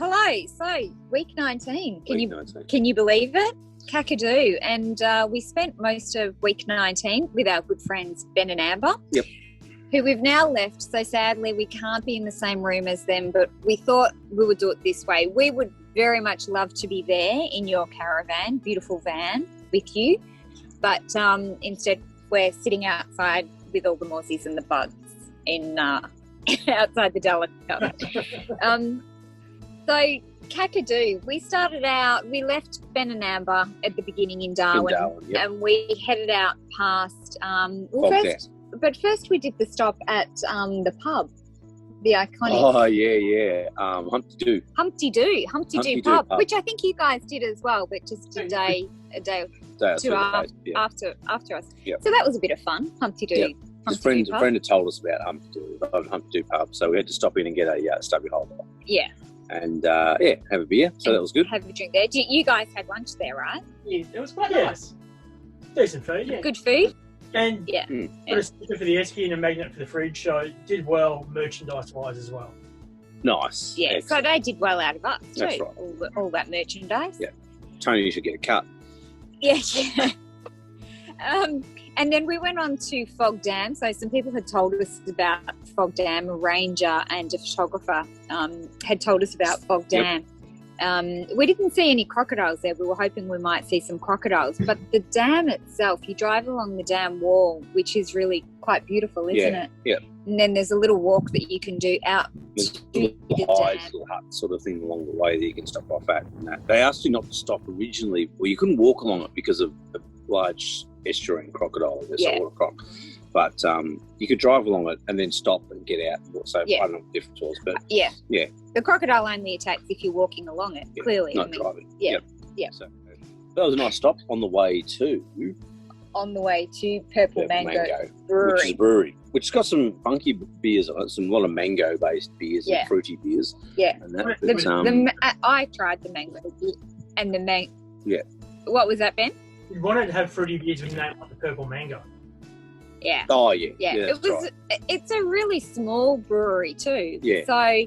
Hello. So, week 19. Week 19. Can you believe it? Kakadu. And we spent most of week 19 with our good friends Ben and Amber. Yep. Who we've now left. So sadly, we can't be in the same room as them, but we thought we would do it this way. We would very much love to be there in your caravan, beautiful van, with you. But instead, we're sitting outside with all the mozzies and the bugs in outside the Delica. So Kakadu, we left Ben and Amber at the beginning in Darwin, Yep. and we headed out past first we did the stop at the pub, the iconic. Oh yeah. Humpty Doo. Humpty Doo pub, which I think you guys did as well, but just a day or two after us. Yep. So that was a bit of fun. Humpty Doo. Yep. A friend had told us about Humpty Doo pub, so we had to stop in and get a stubby hole. Yeah. And have a beer. So that was good. Have a drink there. You guys had lunch there, right? Yeah, it was quite nice. Decent food, yeah. Good food. And got a sticker for the Esky and a magnet for the fridge, so did well merchandise-wise as well. Nice. Yeah, Excellent. So they did well out of us too. That's right. All that merchandise. Yeah. Tony, you should get a cut. Yeah. And then we went on to Fogg Dam. So some people had told us about Fogg Dam, a ranger and a photographer had told us about Fogg Dam. Yep. We didn't see any crocodiles there. We were hoping we might see some crocodiles. But the dam itself, you drive along the dam wall, which is really quite beautiful, isn't it? Yeah. And then there's a little walk that you can do out to the little hut sort of thing along the way that you can stop off at. And that. They asked you not to stop originally. Well, you couldn't walk along it because of the large estuarine crocodile, the saltwater croc. But you could drive along it and then stop and get out. So I don't know what the difference was, but yeah. The crocodile only attacks if you're walking along it. Clearly, not driving. Yeah. So that was a nice stop on the way to Purple Mango Brewery, which is a brewery, which has got some funky beers on it, a lot of mango-based beers and fruity beers. Yeah, and that, I tried the mango beer and the mango. Yeah. What was that, Ben? You wanted to have fruity beers when you named the Purple Mango. Yeah. Oh yeah. Yeah. It's a really small brewery too. Yeah. So,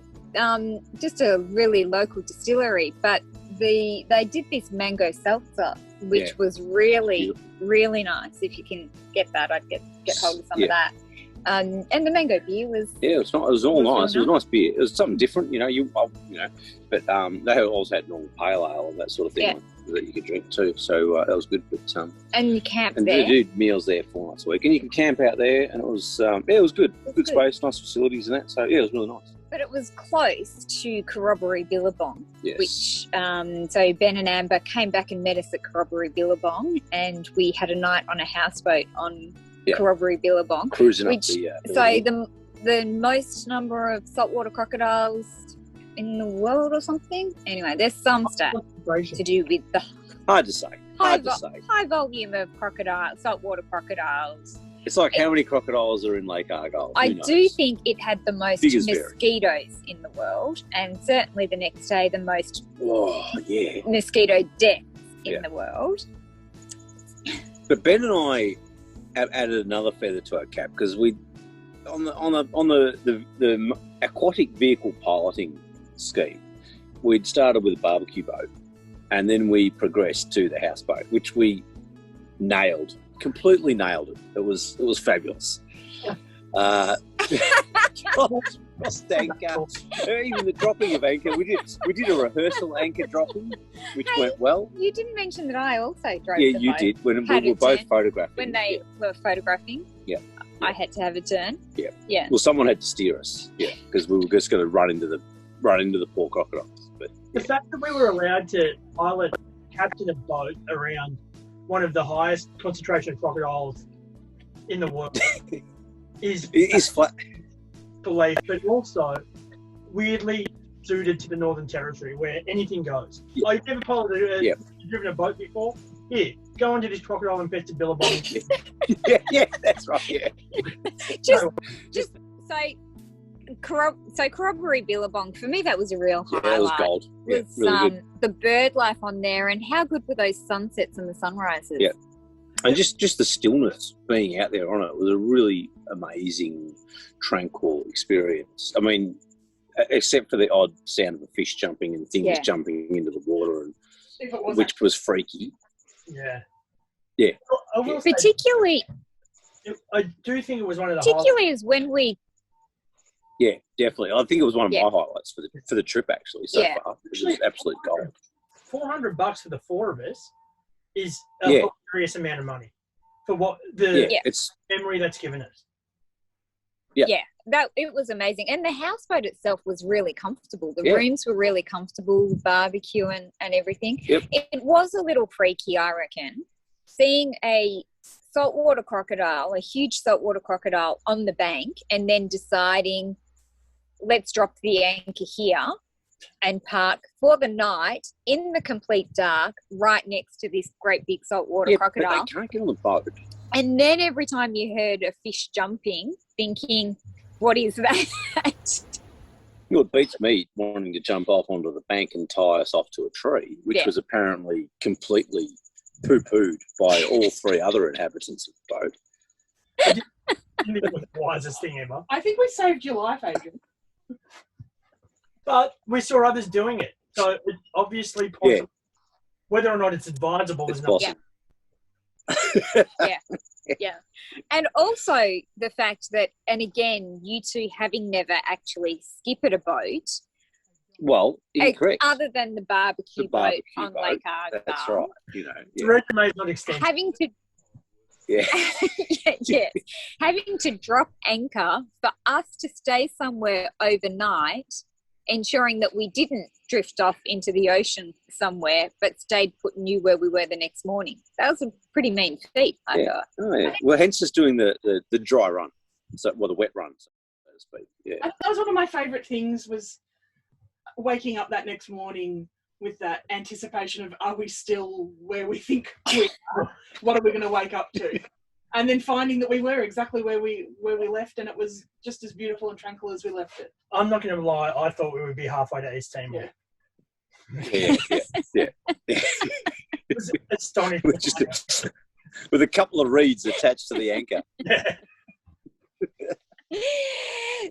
just a really local distillery, but they did this mango seltzer, which was really, really nice. If you can get that, I'd get hold of some of that. And the mango beer was it was not. It was all nice. It was a nice beer. It was something different, But they also had normal pale ale and that sort of thing that you could drink too. So that was good. But and you camp and there. they do meals there 4 nights a week, and you can camp out there. And it was it was good. Good space, nice facilities and that. So it was really nice. But it was close to Corroboree Billabong, which so Ben and Amber came back and met us at Corroboree Billabong, and we had a night on a houseboat on Corroboree Billabong, cruising up the most number of saltwater crocodiles in the world or something. Anyway, there's some stat to do with the hard to say high volume of saltwater crocodiles. It's like how many crocodiles are in Lake Argyle? I do think it had the most mosquitoes in the world, and certainly the next day the most mosquito deaths in the world. But Ben and I have added another feather to our cap because we on the aquatic vehicle piloting scheme, we'd started with a barbecue boat, and then we progressed to the houseboat, which we completely nailed it. It was fabulous. Crossed anchor, even the dropping of anchor. We did a rehearsal anchor dropping, which went well. You didn't mention that I also drove. Yeah, you did when we were both photographing. When they were photographing, I had to have a turn. Yeah. Well, someone had to steer us. Yeah, because we were just going to run into the poor crocodiles. But the fact that we were allowed to captain a boat around one of the highest concentration of crocodiles in the world is flat. Belief, but also weirdly suited to the Northern Territory where anything goes. Yeah. Like, you've never driven a boat before? Here, go into this crocodile infested Billabong. yeah, that's right. Yeah. just so Corroboree Billabong, for me that was a real highlight. That was gold. Yeah, really good. The bird life on there, and how good were those sunsets and the sunrises? Yeah. And just the stillness being out there on it was a really amazing, tranquil experience. I mean, except for the odd sound of a fish jumping and things jumping into the water, which was freaky. Yeah. Yeah. I will Particularly, I do think it was one of the particularly is when we. Yeah, definitely. I think it was one of my highlights for the trip actually so far. It was absolute gold. $400 for the four of us is a serious amount of money for what it's memory that's given us. Yeah, that it was amazing, and the houseboat itself was really comfortable. The rooms were really comfortable, the barbecue and everything. Yep. It was a little freaky, I reckon, seeing a saltwater crocodile, a huge saltwater crocodile on the bank, and then deciding, let's drop the anchor here and park for the night in the complete dark right next to this great big saltwater crocodile. But they can't get on the boat. And then every time you heard a fish jumping, thinking, what is that? Well, it beats me wanting to jump off onto the bank and tie us off to a tree, which was apparently completely poo-pooed by all three other inhabitants of the boat. I think it was the wisest thing ever. I think we saved your life, Adrian. But we saw others doing it. So it's obviously possible. Whether or not it's advisable is not possible. Yeah. And also the fact that, and again, you two having never actually skippered a boat. Well, incorrect. Other than the barbecue boat on Lake Argyle. That's right. You know, the resume is not extended. Having to having to drop anchor for us to stay somewhere overnight, ensuring that we didn't drift off into the ocean somewhere, but stayed put and knew where we were the next morning. That was a pretty mean feat, I thought. Oh, yeah. Well, hence just doing the dry run, the wet run, so to speak. Yeah. That was one of my favourite things, was waking up that next morning with that anticipation of, are we still where we think we are? What are we going to wake up to? And then finding that we were exactly where we left, and it was just as beautiful and tranquil as we left it. I'm not going to lie, I thought we would be halfway to East Timor. Yeah. It was astonishing. With a couple of reeds attached to the anchor. Yeah.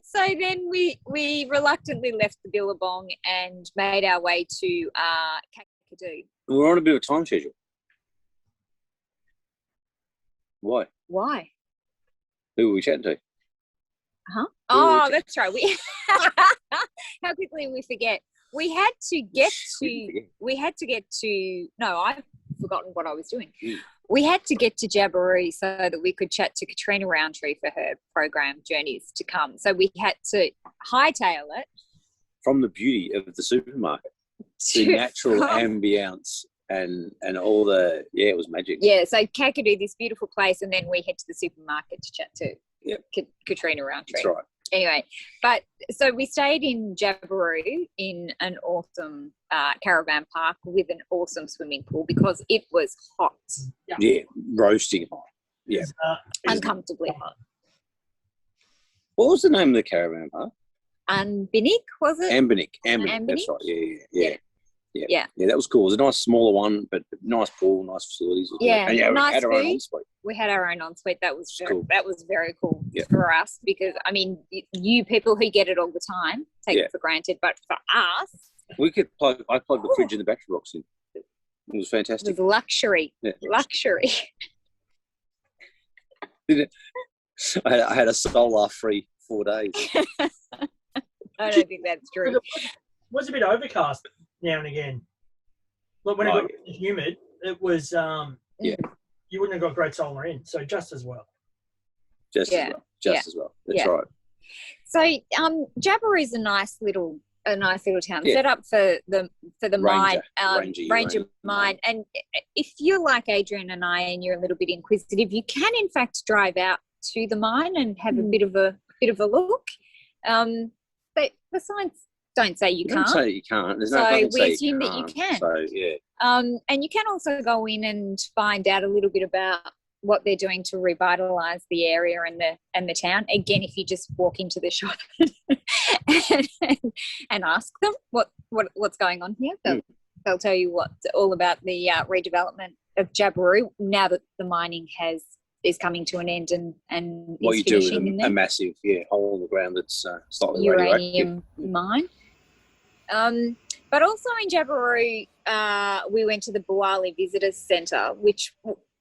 So then we reluctantly left the Billabong and made our way to Kakadu. We were on a bit of a time schedule. Why? Who were we chatting to? Huh? Oh, that's right. How quickly we forget. We had to get to. No, I've forgotten what I was doing. We had to get to Jabiru so that we could chat to Katrina Roundtree for her program Journeys to Come. So we had to hightail it from the beauty of the supermarket, the natural ambience. And all it was magic. Yeah, so Kakadu, this beautiful place, and then we head to the supermarket to chat to Katrina Roundtree. That's right. Anyway, but so we stayed in Jabiru in an awesome caravan park with an awesome swimming pool because it was hot. Yeah, roasting hot. Yeah. Uncomfortably hot. What was the name of the caravan park? Ambinik, was it? Ambinik. That's right. Yeah, that was cool. It was a nice smaller one, but nice pool, nice facilities. Yeah, and nice we had our food. own ensuite. We had our own ensuite. That was cool. That was very cool for us because, I mean, you people who get it all the time take it for granted, but for us, I plugged the fridge and the battery box in. It was fantastic. It was luxury. Yeah. Luxury. I had a solar-free 4 days. I don't think that's true. It was a bit overcast now and again. Look, when it got humid, it was you wouldn't have got great solar in, so just as well. Just as well. That's right. So Jabiru is a nice little town set up for the mine, Ranger mine. And if you're like Adrian and I, and you're a little bit inquisitive, you can in fact drive out to the mine and have a bit of a look. But the signs don't say you can't. Don't say you can't. There's so no we assume that you can. So yeah. And you can also go in and find out a little bit about what they're doing to revitalise the area and the town. Again, if you just walk into the shop and ask them what's going on here, they'll tell you all about the redevelopment of Jabiru now that the mining has is coming to an end and what is you do with finishing in a there. massive hole in the ground that's slightly Uranium radioactive. mine. But also in Jabiru, we went to the Bowali Visitors Centre, which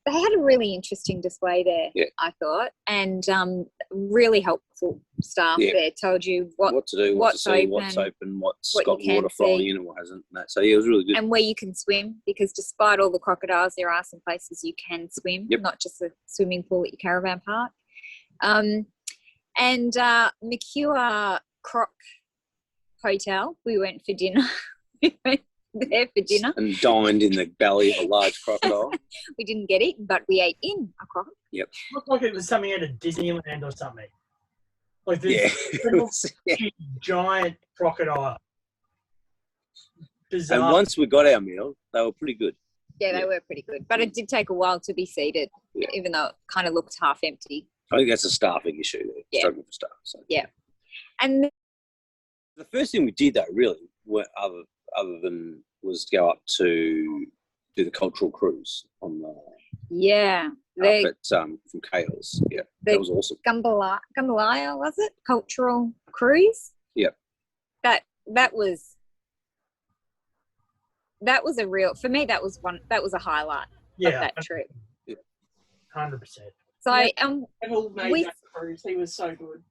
they had a really interesting display there, I thought, and really helpful staff there. Told you what to do, what to see, what's open, what's got water flowing in and what hasn't. So it was really good. And where you can swim, because despite all the crocodiles, there are some places you can swim, not just a swimming pool at your caravan park. And Mercure Croc Hotel, we went for dinner. We went there for dinner. And dined in the belly of a large crocodile. We didn't get it, but we ate in a croc. Yep. It looked like it was something out of Disneyland or something. Like this giant crocodile. Bizarre. And once we got our meal, they were pretty good. Yeah, they were pretty good. But it did take a while to be seated, even though it kind of looked half empty. I think that's a staffing issue there, struggling for staff. So. Yeah. And the first thing we did, though, really, other than was go up to do the cultural cruise on the from Cahills. Yeah, that was awesome. Gumbalaya, was it? Cultural cruise. Yep. That was a real, for me. That was a highlight of that trip. 100%. So Neville made that cruise. He was so good.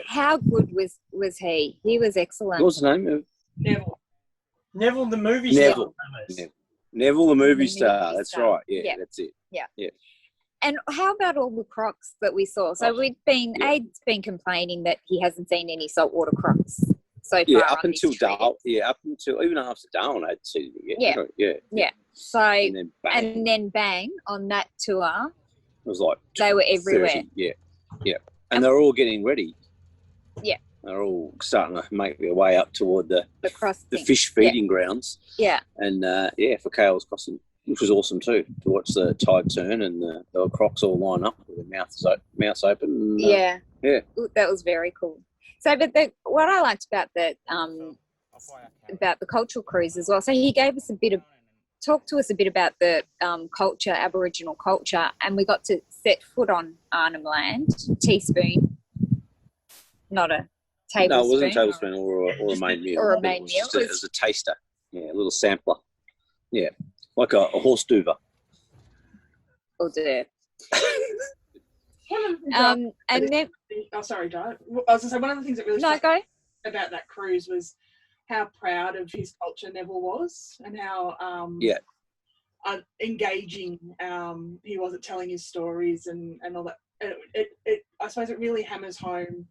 How good was he? He was excellent. What was the name? Neville, the movie star. Neville, the movie star. That's right. Yeah, that's it. Yeah. And how about all the crocs that we saw? So Aid's been complaining that he hasn't seen any saltwater crocs so far. Yeah, up until even after Darwin, I'd seen it. Yeah. So and then bang on that tour. It was like they were everywhere. 30, yeah. And they're all getting ready. Yeah. They're all starting to make their way up toward the fish feeding grounds. Yeah. And for Cahills Crossing, which was awesome too, to watch the tide turn and the crocs all line up with their mouths open. And, that was very cool. So, but what I liked about the cultural cruise as well. So he gave us talked to us a bit about the culture, Aboriginal culture, and we got to set foot on Arnhem Land. Teaspoon, not a tablespoon. No, it wasn't a tablespoon or a main meal. Or a main meal. It was a taster. Yeah, a little sampler. Yeah, like a horse duver. Or dessert. Sorry, Di. I was going to say, one of the things that really struck me about that cruise was how proud of his culture Neville was, and how engaging he was at telling his stories and all that. I suppose it really hammers home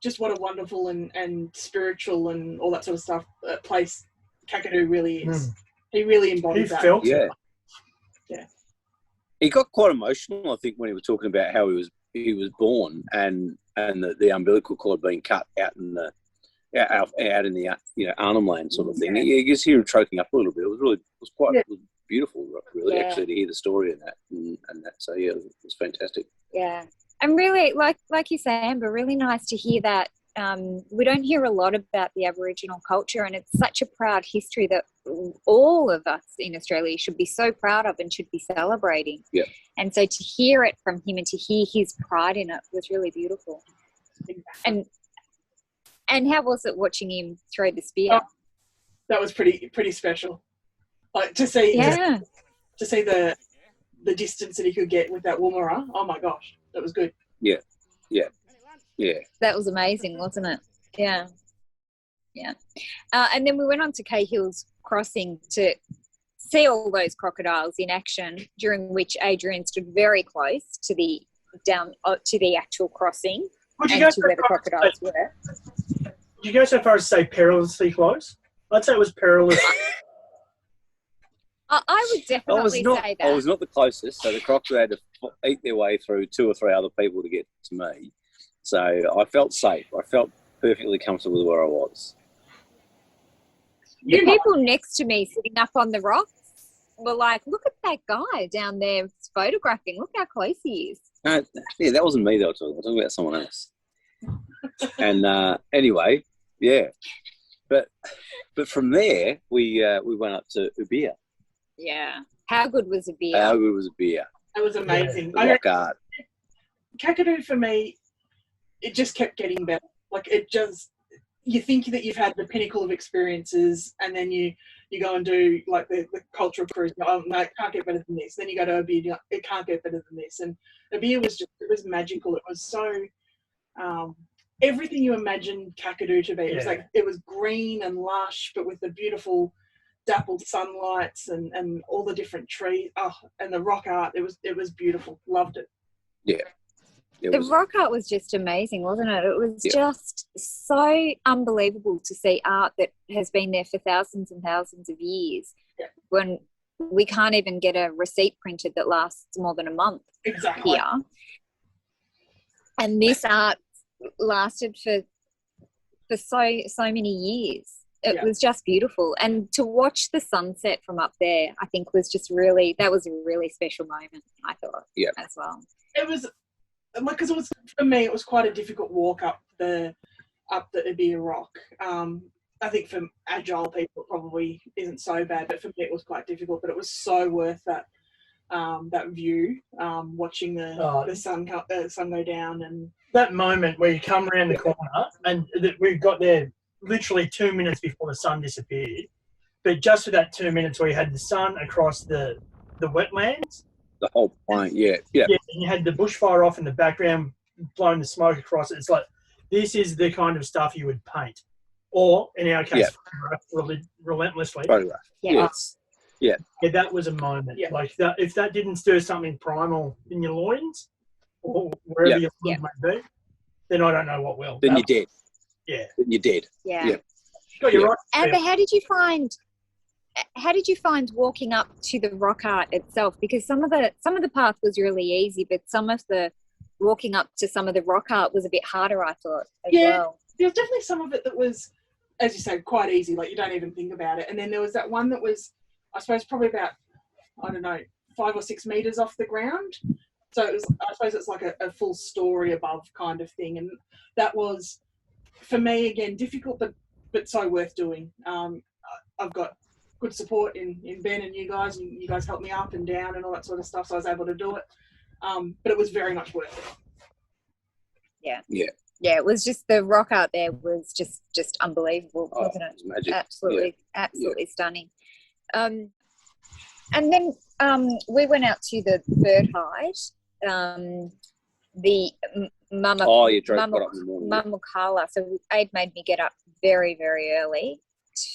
just what a wonderful and spiritual and all that sort of stuff place Kakadu really is. He really embodies that. Felt it. Yeah. He got quite emotional, I think, when he was talking about how he was born and the umbilical cord being cut out in the Arnhem Land sort of thing. You just hear him choking up a little bit. It was quite beautiful, really, actually, to hear the story of that and that. So it was fantastic. Yeah, and really, like you say, Amber, really nice to hear that. We don't hear a lot about the Aboriginal culture, and it's such a proud history that all of us in Australia should be so proud of and should be celebrating. Yeah. And so to hear it from him and to hear his pride in it was really beautiful. And how was it watching him throw the spear? Oh, that was pretty special. Like to see the distance that he could get with that woomera. Oh my gosh, that was good. Yeah. That was amazing, wasn't it? Yeah. And then we went on to Cahills Crossing to see all those crocodiles in action, during which Adrian stood very close to the actual crossing and to where the crocodiles were. Did you go so far as to say perilously close? I'd say it was perilous. I would definitely say that. I was not the closest, so the crocs had to eat their way through 2 or 3 other people to get to me. So I felt safe. I felt perfectly comfortable with where I was. The people next to me sitting up on the rocks were like, look at that guy down there photographing. Look how close he is. That wasn't me they were talking. I was talking about someone else. And anyway, yeah. But from there, we went up to Ubirr. Yeah. How good was Ubirr? How good was Ubirr? It was amazing. The rock art. Kakadu for me, it just kept getting better. Like it just, you think that you've had the pinnacle of experiences, and then you go and do like the cultural cruise. Oh no, it can't get better than this. Then you go to Ubirr, it can't get better than this. And Ubirr was magical. It was so everything you imagined Kakadu to be. It was like, it was green and lush, but with the beautiful dappled sunlights and all the different trees. Oh, and the rock art. It was beautiful. Loved it. Yeah. The rock art was just amazing, wasn't it? It was just so unbelievable to see art that has been there for thousands and thousands of years when we can't even get a receipt printed that lasts more than a month here. And this art lasted for so many years. It was just beautiful. And to watch the sunset from up there, I think was just really, that was a really special moment, I thought, as well. It was, because it was, for me, it was quite a difficult walk up the Ubirr Rock. I think for agile people it probably isn't so bad, but for me it was quite difficult. But it was so worth that view, watching the sun go down, and that moment where you come around the corner and we got there literally 2 minutes before the sun disappeared. But just for that 2 minutes where you had the sun across the wetlands. The whole point, yeah. And you had the bushfire off in the background, blowing the smoke across it. It's like, this is the kind of stuff you would paint. Or, in our case, relentlessly. Photograph. Yes. Yeah, that was a moment. Like, if that didn't stir something primal in your loins, or wherever your loins may be, then I don't know what will. Then you're dead. Yeah. Then you're dead. Yeah. Got you right. Amber, how did you find walking up to the rock art itself? Because some of the path was really easy, but some of the walking up to some of the rock art was a bit harder, I thought, as well. There was definitely some of it that was, as you say, quite easy, like you don't even think about it. And then there was that one that was, I suppose, probably about, 5 or 6 meters off the ground. So it was, I suppose it's like a full story above kind of thing. And that was, for me, again, difficult, but so worth doing. I've got good support in Ben and you guys helped me up and down and all that sort of stuff, so I was able to do it. But it was very much worth it. Yeah, it was just, the rock art there was just unbelievable, wasn't it? It was magic. Absolutely stunning. And then we went out to the bird hide, the Mamukala. So Aid made me get up very, very early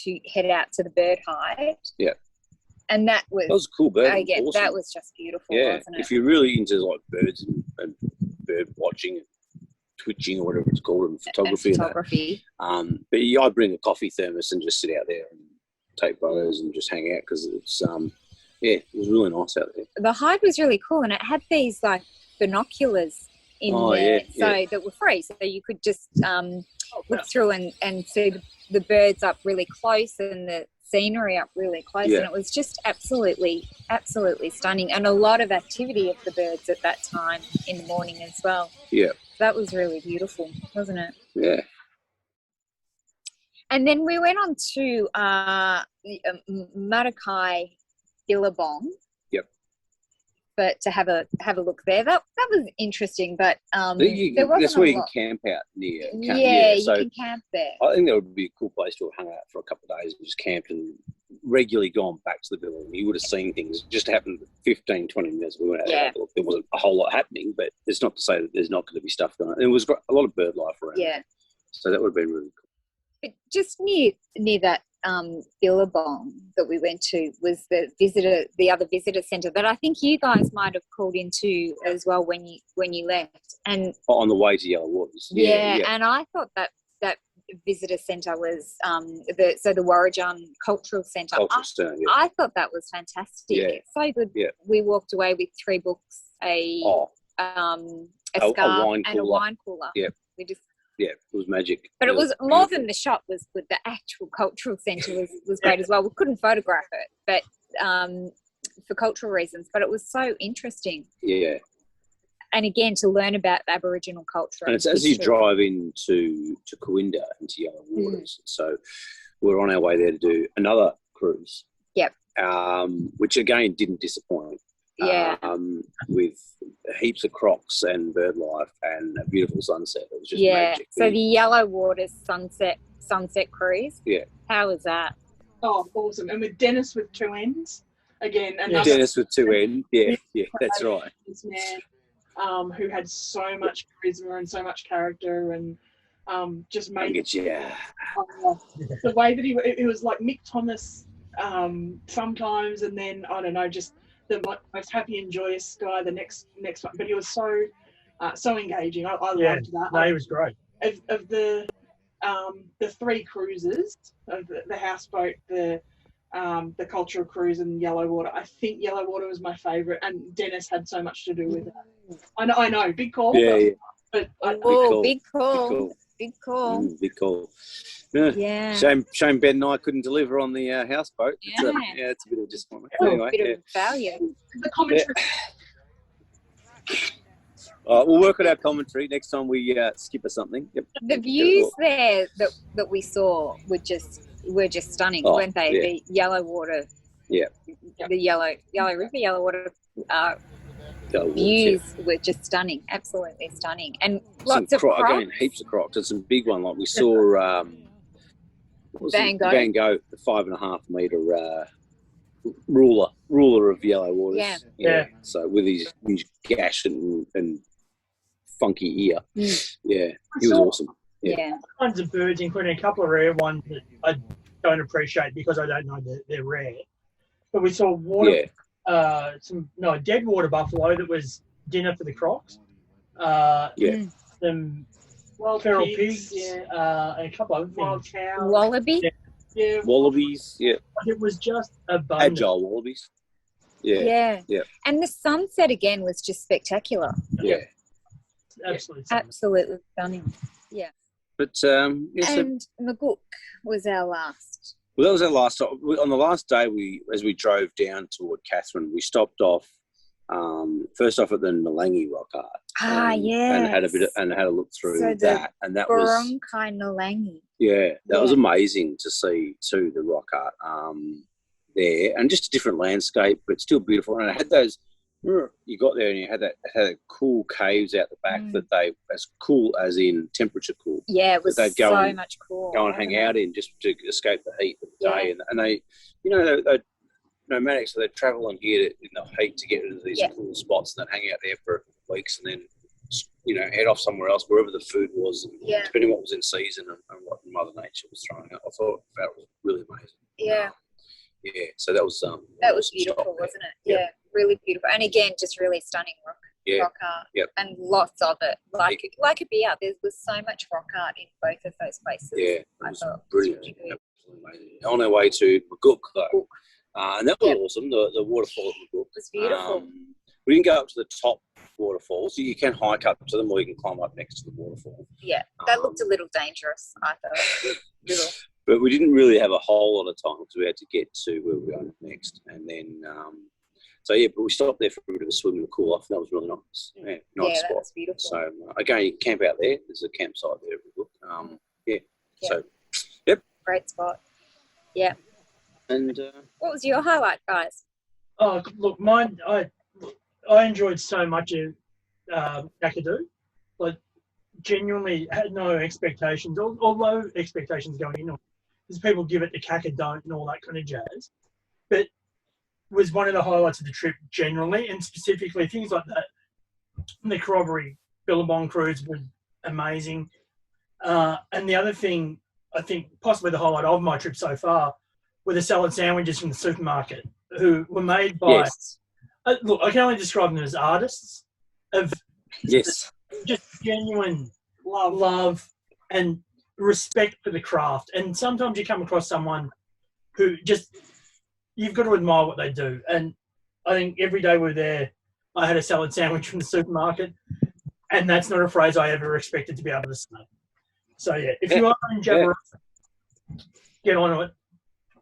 to head out to the bird hide. Yeah. And that was a cool bird. Again, awesome. That was just beautiful, wasn't it? If you're really into like birds and bird watching and twitching or whatever it's called, and photography. But I bring a coffee thermos and just sit out there and take photos and just hang out, because it's it was really nice out there. The hide was really cool, and it had these like binoculars in there, that were free, so you could just look through and see the birds up really close and the scenery up really close, and it was just absolutely stunning, and a lot of activity of the birds at that time in the morning as well. That was really beautiful, wasn't it? And then we went on to Maracai Billabong, but to have a look there. That was interesting, but there wasn't that's where you can camp out near. You can camp there. I think that would be a cool place to have hung out for a couple of days and just camped and regularly gone back to the Billabong. You would have seen things. It just happened 15, 20 minutes. We went out there. There wasn't a whole lot happening, but it's not to say that there's not going to be stuff going on. And there was a lot of bird life around. So that would have been really cool. But just near that Billabong that we went to was the other visitor centre that I think you guys might have called into as well when you left. And on the way to Yellow Waters. And I thought that visitor centre was the Warradjan Cultural Centre. I thought that was fantastic. It's so good. We walked away with 3 books, a scarf and a wine cooler. It was magic. But it was more than the shop, was with the actual cultural centre was great as well. We couldn't photograph it, but for cultural reasons, but it was so interesting. And again, to learn about Aboriginal culture. And it's as you drive into Cooinda, into Yellow Waters. So we're on our way there to do another cruise. Which again didn't disappoint. Yeah. With heaps of crocs and bird life and a beautiful sunset. It was just Yeah. magic. So the Yellow Water sunset cruise. Yeah. How was that? Oh, awesome. And with Dennis with 2 N's. Again, another Dennis with 2 N. Yeah, that's right. Man, who had so much charisma and so much character and just made the way that it was like Mick Thomas sometimes, and then I don't know, just the most happy and joyous guy the next one. But he was so engaging. I loved that. No, he was great. Of the 3 cruises, of the houseboat, the cultural cruise and Yellow Water. I think Yellow Water was my favourite, and Dennis had so much to do with it. I know, big call. But big call. Big call. Yeah. Shame Ben and I couldn't deliver on the houseboat. Yeah. It's a bit of a disappointment. Anyway, a bit of value. The commentary. We'll work on our commentary next time we skip or something. Yep. The views there that we saw were just stunning, weren't they? Yeah. The Yellow Water. Yeah. The Yellow River, Yellow Water views were just stunning, absolutely stunning, and lots of crocs. Again, heaps of crocs. It's a big one. Like we saw Van Gogh, the 5.5 metre ruler of Yellow Waters. Yeah. So with his gash and funky ear. Yeah, he was awesome. Yeah. Kinds of birds, including a couple of rare ones that I don't appreciate because I don't know they're rare. But we saw dead water buffalo that was dinner for the crocs. Some wild feral pigs, pigs, and a couple of other wild things. cows, Wallaby. yeah, Wallabies, yeah. It was just abundant. Agile wallabies. Yeah. And the sunset again was just spectacular. Yeah. Absolutely stunning. Yeah. But and Maguk was our last. Well, that was our last stop. On the last day, as we drove down toward Catherine, we stopped off. First off at the Nourlangie Rock Art. And had a look through that, and that was Burrungkuy Nourlangie. Yeah, that was amazing to see too, the rock art there, and just a different landscape, but still beautiful. And it had those. You got there and you had cool caves out the back that they as cool as in temperature cool. Yeah, it was much cool. Go and hang out in just to escape the heat of the day, and they, they nomadic, so they travel on here in the heat to get into these cool spots and then hang out there for weeks and then head off somewhere else wherever the food was, and depending on what was in season and what Mother Nature was throwing out. I thought that was really amazing. Yeah. So that was beautiful, wasn't it? Yeah, really beautiful, and again, just really stunning rock art, and lots of it, like a beer. There was so much rock art in both of those places. Yeah, I thought brilliant. Absolutely amazing. On our way to Maguk though, and that was awesome. The waterfall at Maguk was beautiful. We didn't go up to the top waterfalls. You can hike up to them, or you can climb up next to the waterfall. Yeah, that looked a little dangerous, I thought. But we didn't really have a whole lot of time because we had to get to where we were going next. And then, but we stopped there for a bit of a swim and a cool off. That was really nice. Yeah, nice spot. That was beautiful. So, again, you can camp out there. There's a campsite there. So, great spot. Yeah. And what was your highlight, guys? Oh, look, mine, I enjoyed so much of Kakadu. Like, genuinely had no expectations, or low expectations going in, because people give it the Kakadu and all that kind of jazz. But was one of the highlights of the trip generally, and specifically things like that. The Corroboree Billabong cruise was amazing. And the other thing, I think possibly the highlight of my trip so far, were the salad sandwiches from the supermarket, who were made by, look, I can only describe them as artists of just genuine love and respect for the craft. And sometimes you come across someone who just, you've got to admire what they do. And I think every day we're there, I had a salad sandwich from the supermarket, and that's not a phrase I ever expected to be able to say. So, if you are in Jabiru, get on it.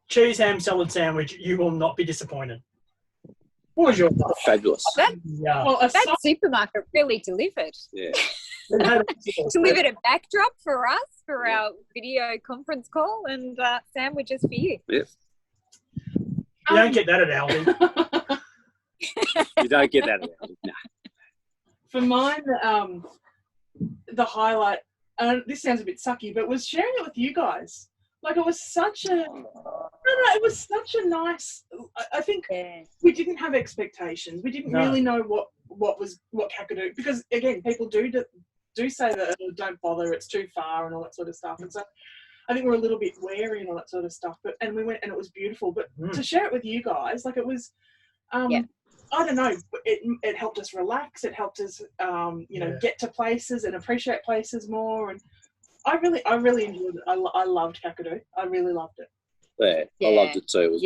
Cheese ham salad sandwich, you will not be disappointed. What was your fabulous? That supermarket really delivered. Yeah. Delivered a backdrop for us for our video conference call, and sandwiches for you. Yep. You don't get that at Aldi. You don't get that around. No. For mine, the highlight, this sounds a bit sucky, but was sharing it with you guys. Like, it was such a, it was such a nice, I think we didn't have expectations. We didn't really know what Kakadu, because again, people do say that don't bother, it's too far and all that sort of stuff. And so I think we're a little bit wary and all that sort of stuff, and we went and it was beautiful. But to share it with you guys, like, it was, I don't know, it helped us relax. It helped us, get to places and appreciate places more. And I really enjoyed it. I loved Kakadu. I really loved it. Yeah, I loved it too. It was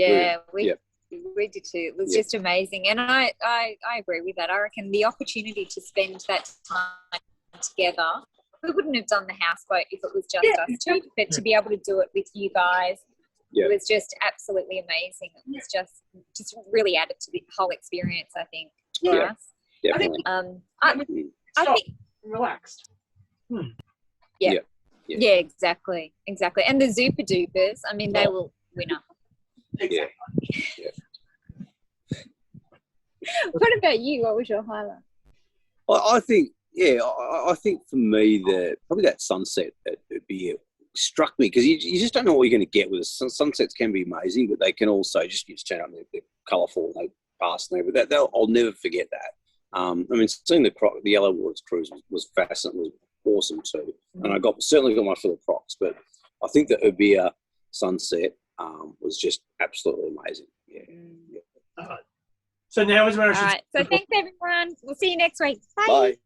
we did too. It was just amazing. And I agree with that. I reckon the opportunity to spend that time together, we wouldn't have done the houseboat if it was just us two, but to be able to do it with you guys, it was just absolutely amazing. It was just really added to the whole experience, I think, for us. Definitely. I think relaxed. Yeah, exactly. And the Zupa Dupas, I mean, they will win up. Exactly. Yeah. What about you? What was your highlight? I think, I think for me, probably that sunset at Ubirr struck me, because you just don't know what you're going to get with it. Sunsets can be amazing, but they can also just turn up, they're colourful, and they pass and everything. I'll never forget that. I mean, seeing the Yellow Waters cruise was fascinating, was awesome too. And I certainly got my fill of crocs, but I think the Ubirr sunset was just absolutely amazing. So now is when I should. All right. So thanks, everyone. We'll see you next week. Bye. Bye.